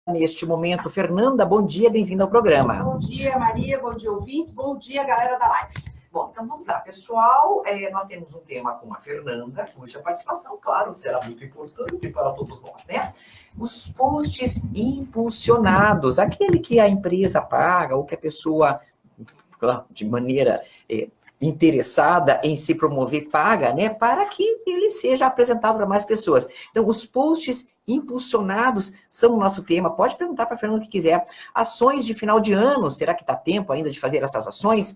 neste momento. Fernanda, bom dia, bem-vinda ao programa. Bom dia, Maria, bom dia, ouvintes, bom dia, galera da live. Bom, então vamos lá, pessoal. Nós temos um tema com a Fernanda, cuja participação, claro, será muito importante para todos nós, né? Os posts impulsionados, aquele que a empresa paga ou que a pessoa, de maneira interessada em se promover, paga, né? Para que ele seja apresentado para mais pessoas. Então, os posts impulsionados são o nosso tema. Pode perguntar para a Fernanda o que quiser. Ações de final de ano, será que está tempo ainda de fazer essas ações?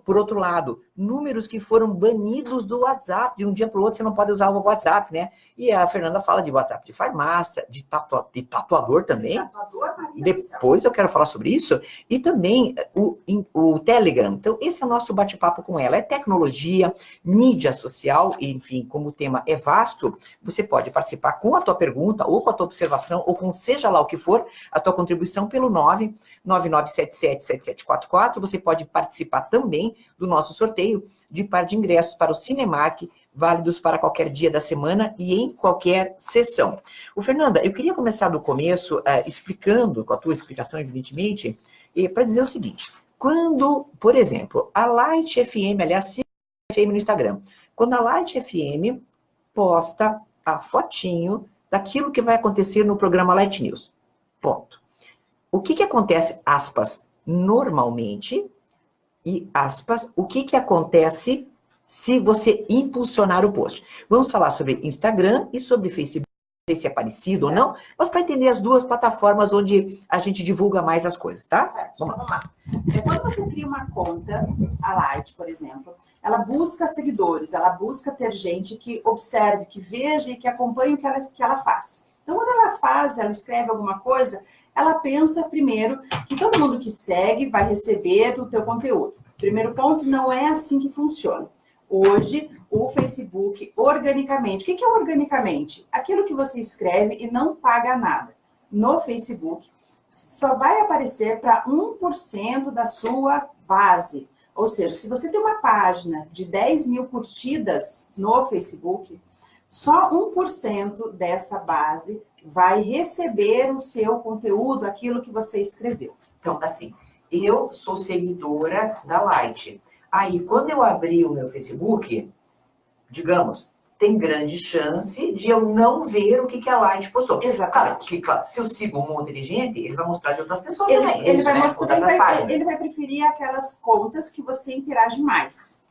Por outro lado, números que foram banidos do WhatsApp. De um dia para o outro você não pode usar o WhatsApp, né? E a Fernanda fala de WhatsApp de farmácia, de tatuador também. Tatuador, Maria. Depois eu quero falar sobre isso. E também o Telegram. Então, esse é o nosso bate-papo com ela. É tecnologia, mídia social, enfim, como o tema é vasto, você pode participar com a tua pergunta, ou com a tua observação, ou com seja lá o que for, a tua contribuição pelo 999777744. Você pode participar também do nosso sorteio de par de ingressos para o Cinemark, válidos para qualquer dia da semana e em qualquer sessão. Fernanda, eu queria começar do começo, explicando, com a tua explicação, evidentemente, para dizer o seguinte: quando, por exemplo, a Light FM, aliás, siga a FM no Instagram, quando a Light FM posta a fotinho daquilo que vai acontecer no programa Light News, ponto. O que acontece, aspas, normalmente, e aspas, o que acontece se você impulsionar o post? Vamos falar sobre Instagram e sobre Facebook, não sei se é parecido ou não, mas para entender as duas plataformas onde a gente divulga mais as coisas, tá? Certo. Vamos lá. Quando você cria uma conta, a Light, por exemplo, ela busca seguidores, ela busca ter gente que observe, que veja e que acompanhe o que ela faz. Então, quando ela escreve alguma coisa, ela pensa primeiro que todo mundo que segue vai receber do teu conteúdo. Primeiro ponto, não é assim que funciona. Hoje, o Facebook, organicamente, o que é organicamente? Aquilo que você escreve e não paga nada. No Facebook, só vai aparecer para 1% da sua base. Ou seja, se você tem uma página de 10 mil curtidas no Facebook, só 1% dessa base vai receber o seu conteúdo, aquilo que você escreveu. Então, assim, eu sou seguidora da Light. Aí, quando eu abrir o meu Facebook, digamos, tem grande chance de eu não ver o que a Light postou. Exatamente. Claro, se eu sigo um monte de gente, ele vai mostrar de outras pessoas Ele também. vai preferir aquelas contas que você interage mais.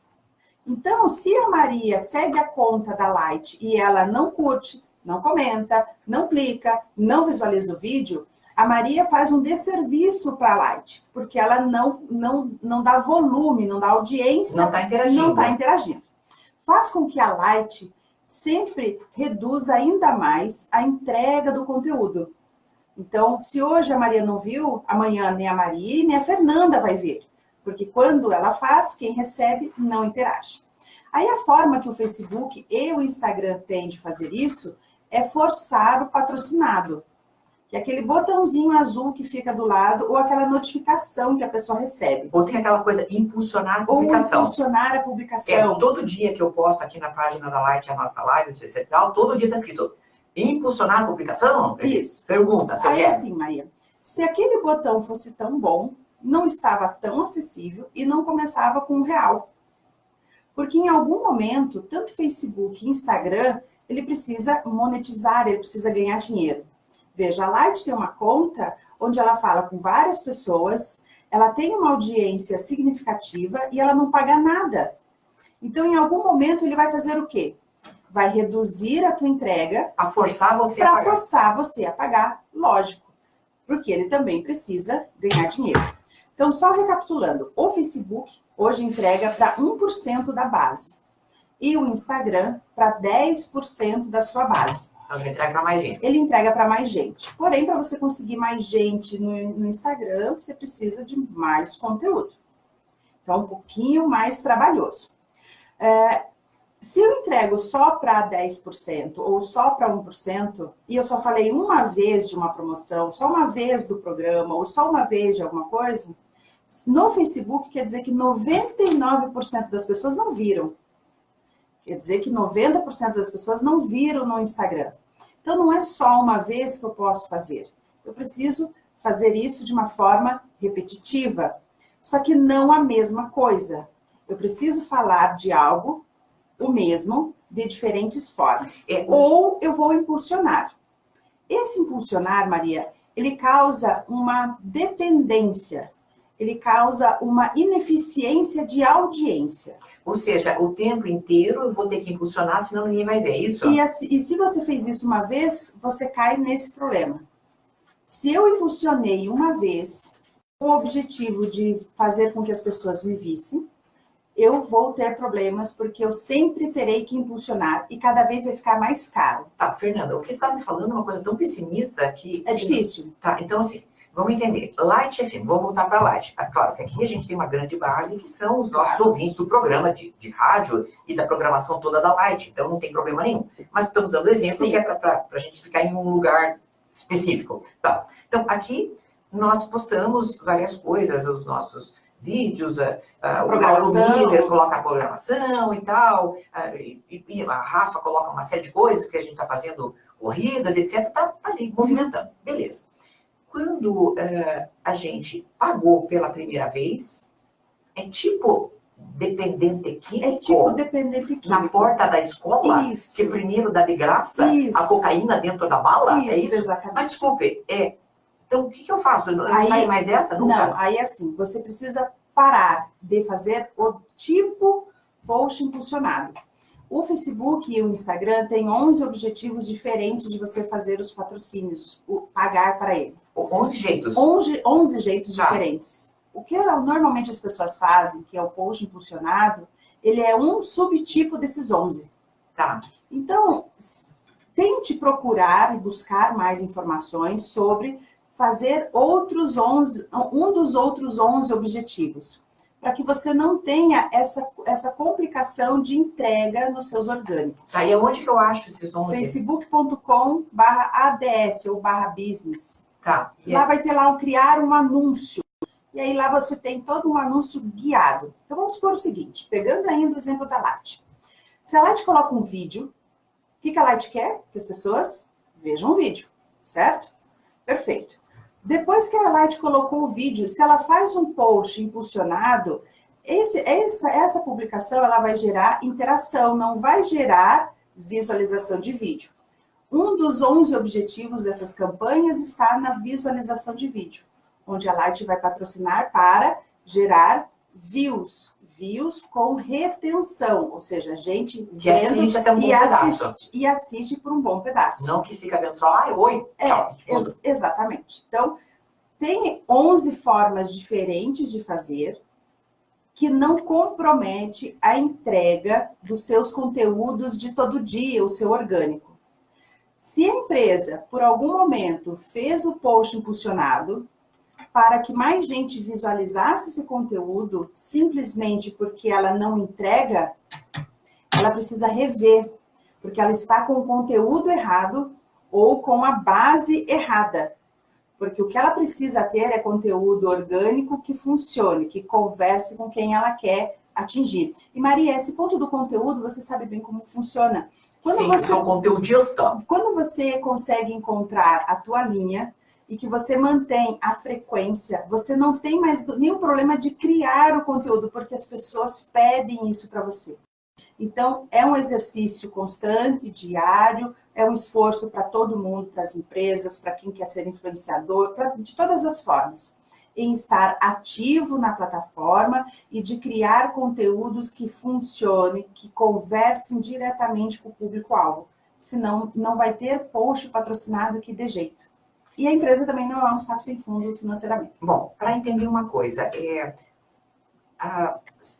Então, se a Maria segue a conta da Light e ela não curte, não comenta, não clica, não visualiza o vídeo, a Maria faz um desserviço para a Light, porque ela não dá volume, não dá audiência, não está interagindo. Faz com que a Light sempre reduza ainda mais a entrega do conteúdo. Então, se hoje a Maria não viu, amanhã nem a Maria nem a Fernanda vai ver. Porque quando ela faz, quem recebe não interage. Aí a forma que o Facebook e o Instagram têm de fazer isso é forçar o patrocinado. Que é aquele botãozinho azul que fica do lado, ou aquela notificação que a pessoa recebe. Ou tem aquela coisa, impulsionar a publicação. Ou impulsionar a publicação. Todo dia que eu posto aqui na página da Light, a nossa live, não sei se é tal, todo dia está escrito, impulsionar a publicação? Isso. Pergunta, você aí quer? Assim, Maria, se aquele botão fosse tão bom, não estava tão acessível e não começava com R$1. Porque em algum momento, tanto Facebook e Instagram, ele precisa monetizar, ele precisa ganhar dinheiro. Veja, a Light tem uma conta onde ela fala com várias pessoas, ela tem uma audiência significativa e ela não paga nada. Então, em algum momento, ele vai fazer o quê? Vai reduzir a tua entrega. Para forçar você a pagar. Para forçar você a pagar, lógico. Porque ele também precisa ganhar dinheiro. Então, só recapitulando, o Facebook hoje entrega para 1% da base. E o Instagram para 10% da sua base. Então, ele entrega para mais gente. Ele entrega para mais gente. Porém, para você conseguir mais gente no Instagram, você precisa de mais conteúdo. Então, é um pouquinho mais trabalhoso. Se eu entrego só para 10% ou só para 1%, e eu só falei uma vez de uma promoção, só uma vez do programa, ou só uma vez de alguma coisa, no Facebook quer dizer que 99% das pessoas não viram. Quer dizer que 90% das pessoas não viram no Instagram. Então, não é só uma vez que eu posso fazer. eu preciso fazer isso de uma forma repetitiva. Só que não a mesma coisa. Eu preciso falar de algo, o mesmo, de diferentes formas. Ou eu vou impulsionar. Esse impulsionar, Maria, ele causa uma dependência. Ele causa uma ineficiência de audiência. Ou seja, o tempo inteiro eu vou ter que impulsionar, senão ninguém vai ver isso. E se você fez isso uma vez, você cai nesse problema. Se eu impulsionei uma vez com o objetivo de fazer com que as pessoas me vissem, eu vou ter problemas, porque eu sempre terei que impulsionar e cada vez vai ficar mais caro. Tá, Fernanda, o que você está me falando é uma coisa tão pessimista que... É difícil. Tá, então assim, vamos entender. Light FM, vou voltar para Light. Claro que aqui a gente tem uma grande base, que são os nossos ouvintes do programa de rádio e da programação toda da Light, então não tem problema nenhum. Mas estamos dando exemplo que é para a gente ficar em um lugar específico. Tá. Então, aqui nós postamos várias coisas, os nossos vídeos, o Paulo Miller coloca a programação e tal, e a Rafa coloca uma série de coisas que a gente está fazendo, corridas, etc. Está ali movimentando. Beleza. Quando a gente pagou pela primeira vez, é tipo dependente químico. É tipo dependente químico. Na porta da escola, Isso. que primeiro dá de graça Isso. a cocaína dentro da bala? Isso, é isso? exatamente. Mas desculpe, então o que eu faço? Eu não saio mais dessa? Nunca? Não, aí assim, você precisa parar de fazer o tipo post impulsionado. O Facebook e o Instagram têm 11 objetivos diferentes de você fazer os patrocínios, pagar para ele. 11 jeitos. 11 jeitos diferentes. O que normalmente as pessoas fazem, que é o post impulsionado, ele é um subtipo desses 11. Tá. Então, tente procurar e buscar mais informações sobre fazer um dos outros 11 objetivos, para que você não tenha essa complicação de entrega nos seus orgânicos. Aí onde que eu acho esses 11? facebook.com/ads ou /business. Tá. Lá vai ter lá criar um anúncio. E aí lá você tem todo um anúncio guiado. Então vamos supor o seguinte, pegando ainda o exemplo da Light. Se a Light coloca um vídeo, o que a Light quer? Que as pessoas vejam o vídeo, certo? Perfeito. Depois que a Light colocou o vídeo, se ela faz um post impulsionado, essa publicação ela vai gerar interação, não vai gerar visualização de vídeo. Um dos 11 objetivos dessas campanhas está na visualização de vídeo, onde a Light vai patrocinar para gerar views com retenção, ou seja, gente que assiste até um bom pedaço. E assiste por um bom pedaço. Não que fica vendo só, oi, tchau. Exatamente. Então, tem 11 formas diferentes de fazer que não compromete a entrega dos seus conteúdos de todo dia, o seu orgânico. Se a empresa, por algum momento, fez o post impulsionado, para que mais gente visualizasse esse conteúdo, simplesmente porque ela não entrega, ela precisa rever, porque ela está com o conteúdo errado ou com a base errada. Porque o que ela precisa ter é conteúdo orgânico que funcione, que converse com quem ela quer atingir. E Maria, esse ponto do conteúdo, você sabe bem como funciona. São conteudista. Quando você consegue encontrar a tua linha, e que você mantém a frequência, você não tem mais nenhum problema de criar o conteúdo, porque as pessoas pedem isso para você. Então, é um exercício constante, diário, é um esforço para todo mundo, para as empresas, para quem quer ser influenciador, de todas as formas. Em estar ativo na plataforma e de criar conteúdos que funcionem, que conversem diretamente com o público-alvo. Senão, não vai ter post patrocinado que dê jeito. E a empresa também não é um saco sem fundo financeiramente. Bom, para entender uma coisa,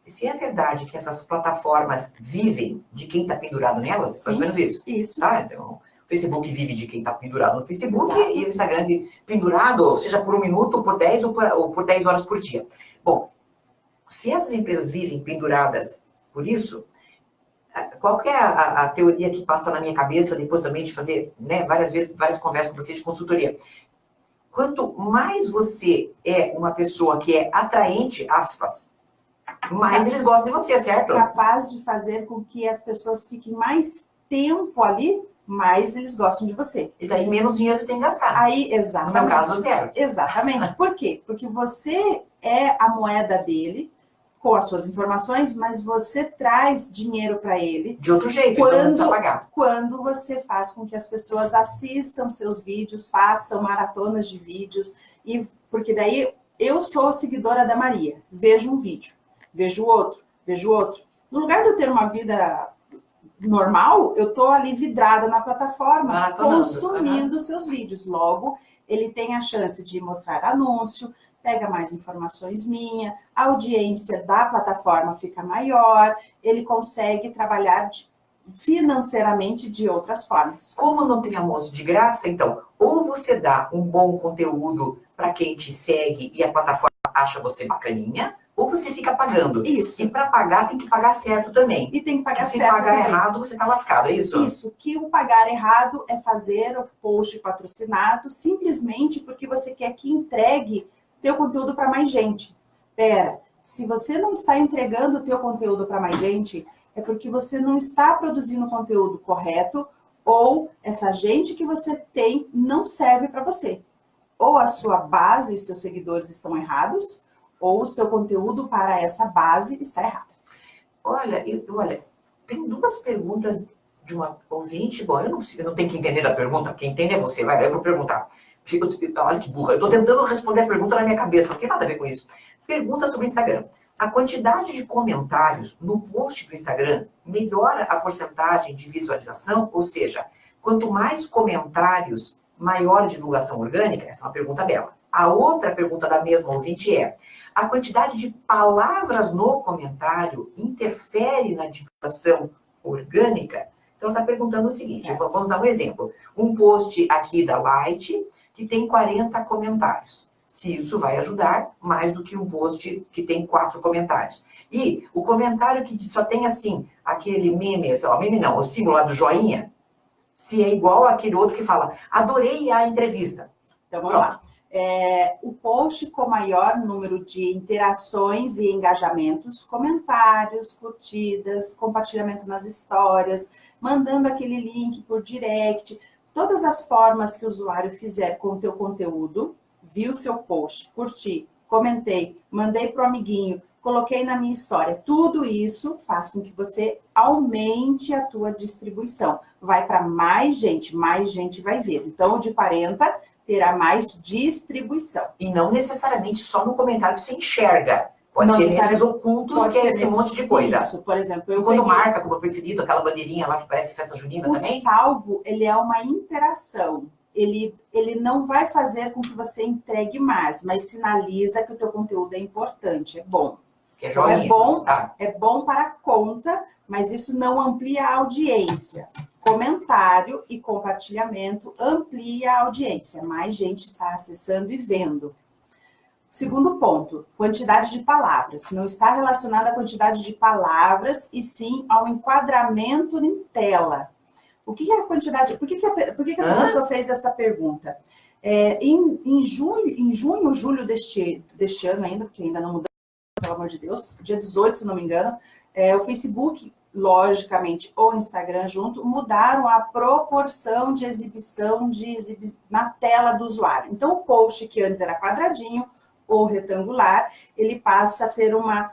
se é verdade que essas plataformas vivem de quem está pendurado nelas, mais ou menos isso. Isso. Tá? Então, o Facebook vive de quem está pendurado no Facebook. Exato. E o Instagram vive pendurado, seja por 1 minuto, por 10 ou por 10 horas por dia. Bom, se essas empresas vivem penduradas por isso, qual que é a teoria que passa na minha cabeça, depois também de fazer várias conversas com você de consultoria? Quanto mais você é uma pessoa que é atraente, aspas, mais eles gostam de você, certo? Capaz de fazer com que as pessoas fiquem mais tempo ali, mais eles gostam de você. E daí menos dinheiro você tem que gastar. Aí, exatamente. No meu caso, zero. Exatamente. Por quê? Porque você é a moeda dele, com as suas informações, mas você traz dinheiro para ele. De outro jeito, então não precisa pagar. Quando você faz com que as pessoas assistam seus vídeos, façam maratonas de vídeos, porque daí eu sou seguidora da Maria, vejo um vídeo, vejo outro, vejo outro. No lugar de eu ter uma vida normal, eu estou ali vidrada na plataforma, consumindo seus vídeos. Logo, ele tem a chance de mostrar anúncio, pega mais informações minhas, a audiência da plataforma fica maior, ele consegue trabalhar financeiramente de outras formas. Como não tem almoço de graça, então, ou você dá um bom conteúdo para quem te segue e a plataforma acha você bacaninha, ou você fica pagando. Isso. E para pagar, tem que pagar certo também. E tem que pagar certo. Se pagar também. errado, você tá lascado, é isso? Isso. Que o pagar errado é fazer o post patrocinado simplesmente porque você quer que entregue teu conteúdo para mais gente. Pera, se você não está entregando o teu conteúdo para mais gente, é porque você não está produzindo o conteúdo correto ou essa gente que você tem não serve para você. Ou a sua base e os seus seguidores estão errados, ou o seu conteúdo para essa base está errado. Olha, tem duas perguntas de uma ouvinte. Bom, eu não tenho que entender a pergunta, quem entende é você, vai, eu vou perguntar. Olha que burra, eu estou tentando responder a pergunta na minha cabeça, não tem nada a ver com isso. Pergunta sobre o Instagram. A quantidade de comentários no post do Instagram melhora a porcentagem de visualização? Ou seja, quanto mais comentários, maior divulgação orgânica? Essa é uma pergunta dela. A outra pergunta da mesma ouvinte é: a quantidade de palavras no comentário interfere na divulgação orgânica? Então, está perguntando o seguinte, vamos dar um exemplo. Um post aqui da Light, que tem 40 comentários. Se isso vai ajudar mais do que um post que tem 4 comentários. E o comentário que só tem assim, aquele meme, meme não, o símbolo lá do joinha, se é igual àquele outro que fala, adorei a entrevista. Então, vamos lá. O post com maior número de interações e engajamentos, comentários, curtidas, compartilhamento nas histórias, mandando aquele link por direct, todas as formas que o usuário fizer com o teu conteúdo, viu seu post, curti, comentei, mandei para o amiguinho, coloquei na minha história, tudo isso faz com que você aumente a tua distribuição. Vai para mais gente vai ver. Então, o de 40 terá mais distribuição. E não necessariamente só no comentário que você enxerga. Pode ser nesses ocultos, que é esse monte de coisa. Isso, por exemplo, quando marca como preferido, aquela bandeirinha lá que parece festa junina também. O salvo, ele é uma interação. Ele não vai fazer com que você entregue mais, mas sinaliza que o teu conteúdo é importante, é bom. Que é joinha. Então, é bom para a conta, mas isso não amplia a audiência. Comentário e compartilhamento amplia a audiência. Mais gente está acessando e vendo. Segundo ponto, quantidade de palavras. Não está relacionada à quantidade de palavras, e sim ao enquadramento em tela. O que é a quantidade? Por que essa pessoa fez essa pergunta? Em junho, julho deste ano ainda, porque ainda não mudou, pelo amor de Deus, dia 18, se não me engano, o Facebook, logicamente, ou Instagram junto, mudaram a proporção de exibição na tela do usuário. Então, o post que antes era quadradinho ou retangular, ele passa a ter uma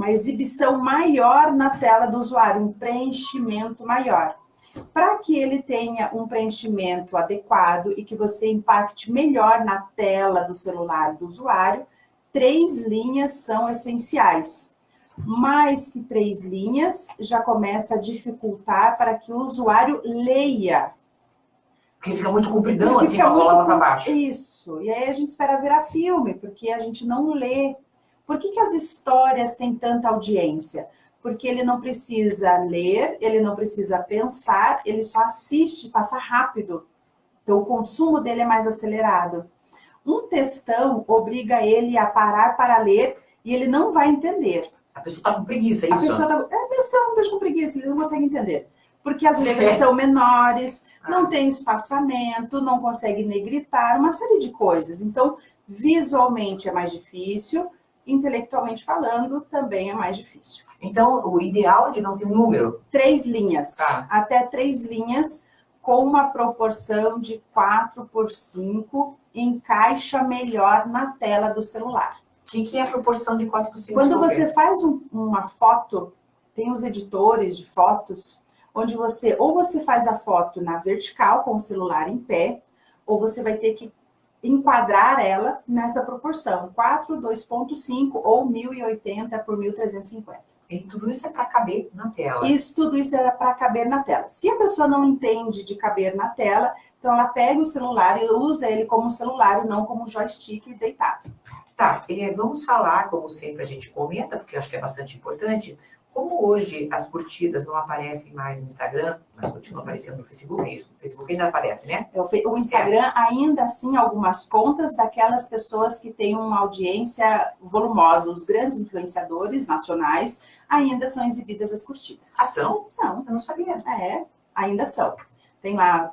exibição maior na tela do usuário, um preenchimento maior. Para que ele tenha um preenchimento adequado e que você impacte melhor na tela do celular do usuário, 3 linhas são essenciais. Mais que 3 linhas já começa a dificultar para que o usuário leia. Porque fica muito compridão, assim, para rolar lá para baixo. Isso. E aí a gente espera virar filme, porque a gente não lê. Por que as histórias têm tanta audiência? Porque ele não precisa ler, ele não precisa pensar, ele só assiste, passa rápido. Então, o consumo dele é mais acelerado. Um textão obriga ele a parar para ler e ele não vai entender. A pessoa está com preguiça, é isso? A pessoa mesmo que ela não esteja com preguiça, ele não consegue entender. Porque as letras são menores, não tem espaçamento, não consegue negritar, uma série de coisas. Então, visualmente é mais difícil intelectualmente falando, também é mais difícil. Então, o ideal é de não ter um número. 3 linhas, Tá. até 3 linhas, com uma proporção de 4:5, encaixa melhor na tela do celular. O que é a proporção de 4:5? Quando você faz uma foto, tem os editores de fotos, onde ou você faz a foto na vertical, com o celular em pé, ou você vai ter que enquadrar ela nessa proporção, 4, 2.5 ou 1080 por 1350. E tudo isso é para caber na tela. Tudo isso era para caber na tela. Se a pessoa não entende de caber na tela, então ela pega o celular e usa ele como celular e não como joystick deitado. Tá, vamos falar, como sempre a gente comenta, porque eu acho que é bastante importante, como hoje as curtidas não aparecem mais no Instagram, mas continuam aparecendo no Facebook, é isso? No Facebook ainda aparece, né? O Instagram, ainda assim, algumas contas daquelas pessoas que têm uma audiência volumosa, os grandes influenciadores nacionais, ainda são exibidas as curtidas. Ah, são? São. Eu não sabia. Ainda são. Tem lá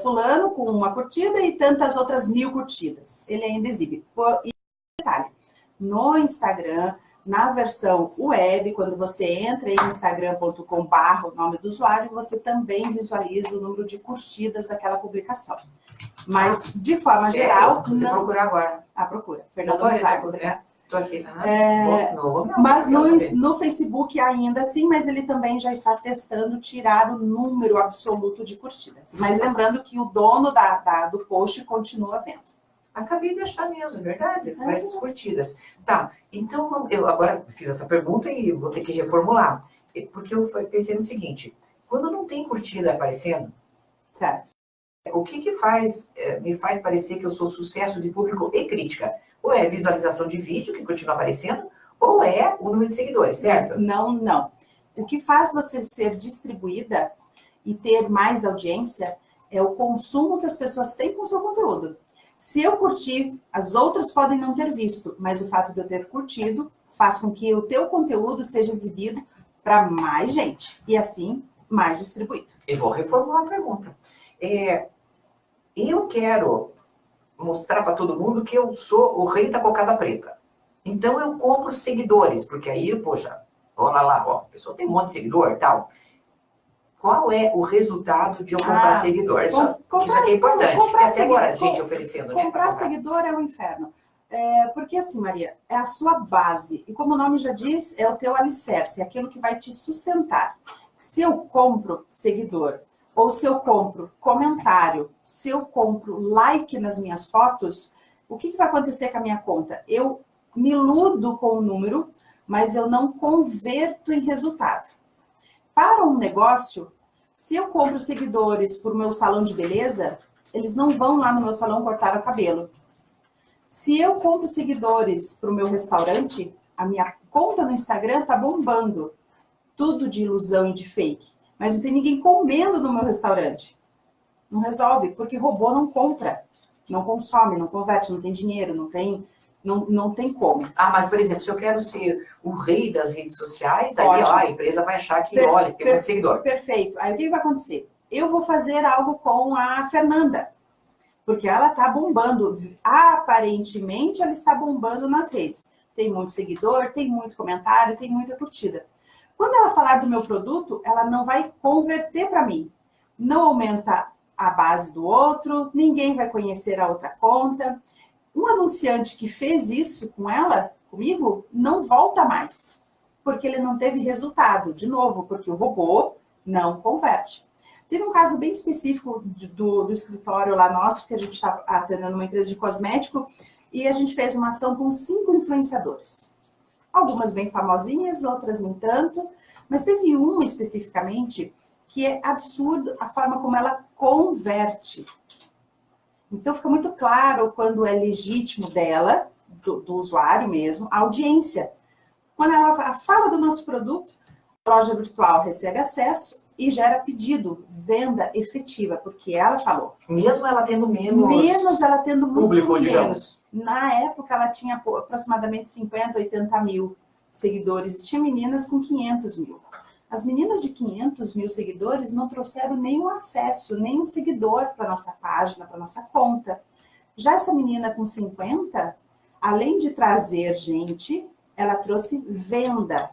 fulano com uma curtida e tantas outras 1000 curtidas. Ele ainda exibe. E detalhe, no Instagram, na versão web, quando você entra em instagram.com/, o nome do usuário, você também visualiza o número de curtidas daquela publicação. Mas, de forma geral, não... Vou procurar agora. Procura. Fernanda Mozart, obrigada. Estou aqui. Mas no Facebook ainda assim, mas ele também já está testando tirar o número absoluto de curtidas. Mas lembrando que o dono do post continua vendo. Acabei de achar mesmo, é verdade, várias curtidas. Tá, então eu agora fiz essa pergunta e vou ter que reformular. Porque eu pensei no seguinte, quando não tem curtida aparecendo, certo? O que me faz parecer que eu sou sucesso de público e crítica? Ou é visualização de vídeo, que continua aparecendo, ou é o número de seguidores, certo? Não. O que faz você ser distribuída e ter mais audiência é o consumo que as pessoas têm com o seu conteúdo. Se eu curtir, as outras podem não ter visto, mas o fato de eu ter curtido faz com que o teu conteúdo seja exibido para mais gente e assim mais distribuído. E vou reformular a pergunta. Eu quero mostrar para todo mundo que eu sou o rei da cocada preta. Então eu compro seguidores, porque aí, poxa, olha lá, ó, a pessoa tem um monte de seguidor e tal. Qual é o resultado de eu comprar seguidor? Isso aqui é importante, porque até agora a gente oferecendo, né? Comprar seguidor é um inferno. Porque assim, Maria, é a sua base. E como o nome já diz, é o teu alicerce, é aquilo que vai te sustentar. Se eu compro seguidor, ou se eu compro comentário, se eu compro like nas minhas fotos, o que vai acontecer com a minha conta? Eu me iludo com o número, mas eu não converto em resultado. Para um negócio, se eu compro seguidores para o meu salão de beleza, eles não vão lá no meu salão cortar o cabelo. Se eu compro seguidores para o meu restaurante, a minha conta no Instagram está bombando. Tudo de ilusão e de fake. Mas não tem ninguém comendo no meu restaurante. Não resolve, porque robô não compra, não consome, não converte, não tem dinheiro, não tem como. Mas, por exemplo, se eu quero ser o rei das redes sociais, daí a empresa vai achar que, olha, tem muito seguidor. Perfeito. Aí o que vai acontecer? Eu vou fazer algo com a Fernanda, porque ela está bombando. Aparentemente, ela está bombando nas redes. Tem muito seguidor, tem muito comentário, tem muita curtida. Quando ela falar do meu produto, ela não vai converter para mim. Não aumenta a base do outro, ninguém vai conhecer a outra conta. Um anunciante que fez isso com ela, comigo, não volta mais, porque ele não teve resultado. De novo, porque o robô não converte. Teve um caso bem específico do escritório lá nosso, que a gente estava atendendo uma empresa de cosmético, e a gente fez uma ação com 5 influenciadores. Algumas bem famosinhas, outras nem tanto, mas teve uma especificamente que é absurdo a forma como ela converte. Então, fica muito claro quando é legítimo dela, do usuário mesmo, a audiência. Quando ela fala do nosso produto, a loja virtual recebe acesso e gera pedido, venda efetiva, porque ela falou. Mesmo ela tendo menos... Menos ela tendo muito público, menos. Digamos. Na época, ela tinha aproximadamente 50, 80 mil seguidores. E tinha meninas com 500 mil. As meninas de 500 mil seguidores não trouxeram nenhum acesso, nenhum seguidor para nossa página, para nossa conta. Já essa menina com 50, além de trazer gente, ela trouxe venda.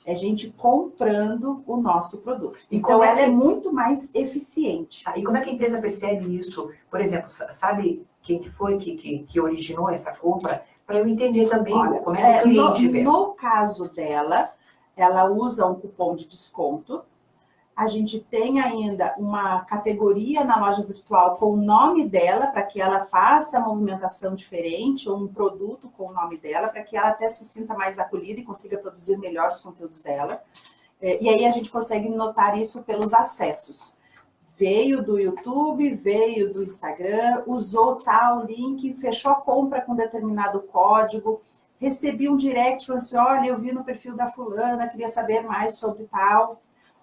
É gente comprando o nosso produto. Então, ela é muito mais eficiente. E como é que a empresa percebe isso? Por exemplo, sabe quem que foi que originou essa compra? Para eu entender também. Olha, como é que o cliente vê. No caso dela, ela usa um cupom de desconto. A gente tem ainda uma categoria na loja virtual com o nome dela, para que ela faça a movimentação diferente, ou um produto com o nome dela, para que ela até se sinta mais acolhida e consiga produzir melhor os conteúdos dela. E aí a gente consegue notar isso pelos acessos. Veio do YouTube, veio do Instagram, usou tal link, fechou a compra com determinado código, recebi um direct, falando assim, olha, eu vi no perfil da fulana, queria saber mais sobre tal.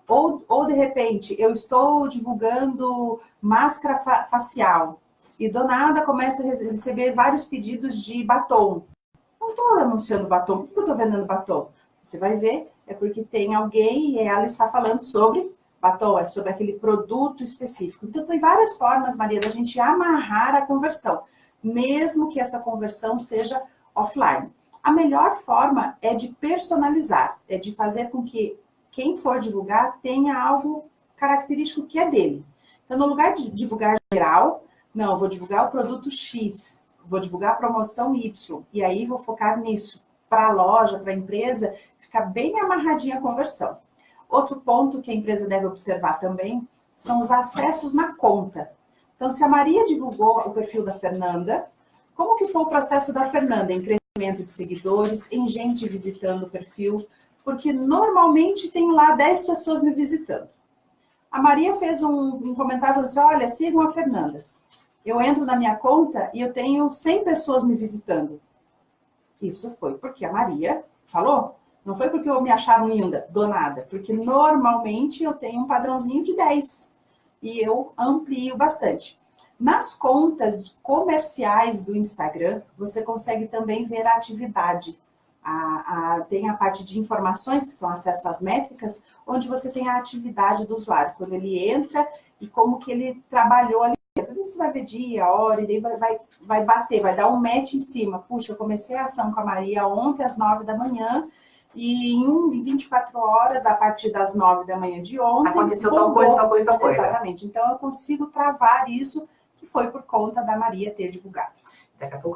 Ou de repente, eu estou divulgando máscara facial e do nada começa a receber vários pedidos de batom. Não estou anunciando batom, por que eu estou vendendo batom? Você vai ver, é porque tem alguém e ela está falando sobre batom, é sobre aquele produto específico. Então, tem várias formas, Maria, da gente amarrar a conversão, mesmo que essa conversão seja offline. A melhor forma é de personalizar, é de fazer com que quem for divulgar tenha algo característico que é dele. Então, no lugar de divulgar geral, não, eu vou divulgar o produto X, vou divulgar a promoção Y, e aí vou focar nisso. Para a loja, para a empresa, ficar bem amarradinha a conversão. Outro ponto que a empresa deve observar também são os acessos na conta. Então, se a Maria divulgou o perfil da Fernanda, como que foi o processo da Fernanda em crescimento de seguidores, em gente visitando o perfil? Porque normalmente tem lá 10 pessoas me visitando. A Maria fez um comentário, assim, olha, sigam a Fernanda. Eu entro na minha conta e eu tenho 100 pessoas me visitando. Isso foi porque a Maria falou. Não foi porque eu me acharam linda, do nada. Porque normalmente eu tenho um padrãozinho de 10. E eu amplio bastante. Nas contas comerciais do Instagram, você consegue também ver a atividade. Tem a parte de informações, que são acesso às métricas, onde você tem a atividade do usuário, quando ele entra e como que ele trabalhou ali. Tudo você vai ver dia, hora, e daí vai bater, vai dar um match em cima. Puxa, eu comecei a ação com a Maria ontem às 9 da manhã, e em 24 horas, a partir das 9 da manhã de ontem... Aconteceu tal coisa, tal coisa, tal coisa. Exatamente. Então, eu consigo travar isso, que foi por conta da Maria ter divulgado. Daqui a pouco